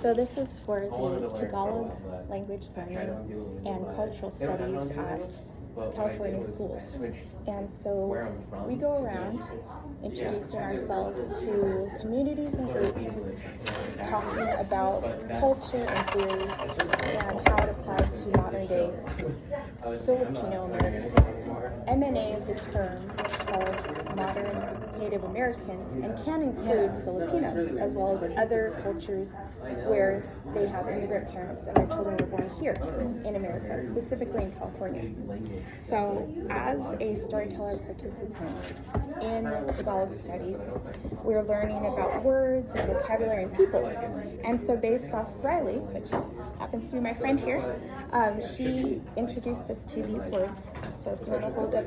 So this is for the Tagalog language learning and cultural studies at California schools. And so we go around introducing ourselves to communities and groups, talking about culture and theory and how it applies to modern day Filipino Americans. MNA is a term called modern Native American and can include Filipinos as well as other cultures where they have immigrant parents and their children were born here in America, specifically in California. So as a storyteller participant in Tagalog studies, we're learning about words and vocabulary and people. And so based off Riley, which happens to be my friend here, she introduced us to these words. So if you want to hold up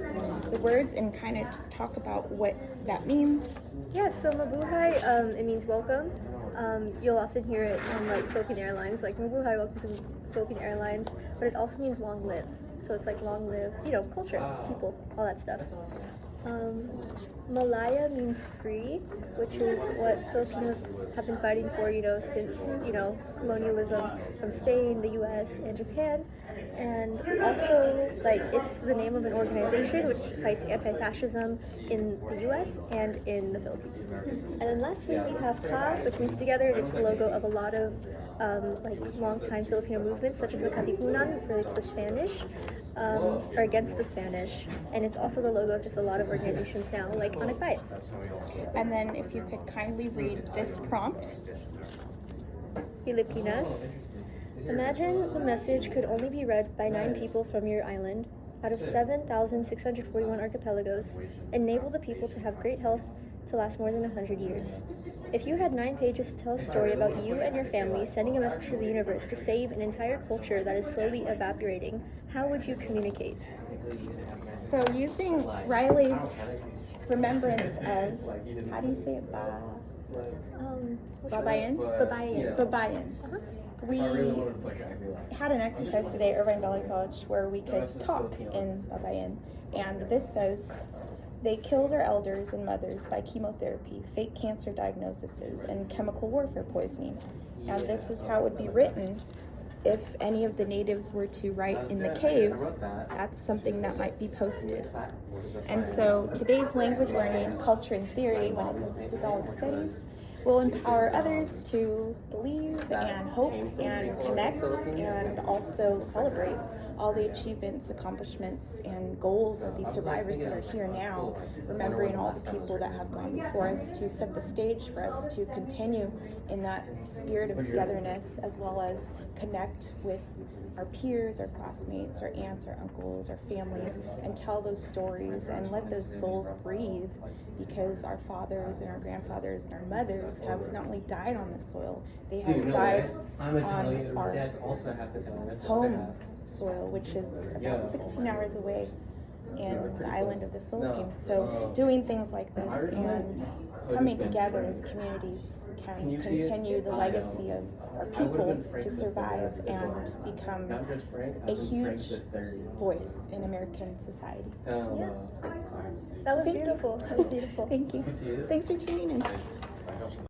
the words and kind of just talk about what that means. Yeah, so mabuhay, it means welcome. You'll often hear it on like Philippine Airlines, like mabuhay, welcome to Philippine Airlines, but it also means long live. So it's like long live, culture, people, all that stuff. Malaya means free, which is what Filipinos have been fighting for, since, colonialism from Spain, the US, and Japan. And also, it's the name of an organization which fights anti-fascism in the US and in the Philippines. And then lastly, we have Ka, which means together. It's the logo of a lot of long-time Filipino movements, such as the Katipunan for the Spanish, or against the Spanish. And it's also the logo of just a lot of organizations now, like Anak Bayan. And then if you could kindly read this prompt. Filipinas. Imagine the message could only be read by 9 people from your island out of 7,641 archipelagos. Enable the people to have great health to last more than 100 years. If you had 9 pages to tell a story about you and your family sending a message to the universe to save an entire culture that is slowly evaporating, how would you communicate? So using Riley's remembrance of, how do you say it? Babayan? Babayan. Babayan. We had an exercise today at Irvine Valley College where we could talk in Babayan, and this says, they killed our elders and mothers by chemotherapy, fake cancer diagnoses, and chemical warfare poisoning. And this is how it would be written if any of the natives were to write in the caves. That's something that might be posted. And so today's language learning, culture, and theory when it comes to Tagalog studies will empower others to believe and hope and connect and also celebrate all the achievements, accomplishments, and goals of these survivors that are here now, remembering all the people that have gone before us to set the stage for us to continue in that spirit of togetherness, as well as connect with our peers, our classmates, our aunts, our uncles, our families, and tell those stories and let those souls breathe, because our fathers and our grandfathers and our mothers have not only died on this soil, they have died on our home soil, which is about 16 hours away in the island of the Philippines. So doing things like this and coming together as communities can continue the legacy of our people to survive and become a huge voice in American society. Yeah. That was beautiful. That was beautiful. Thank you. Thanks for tuning in.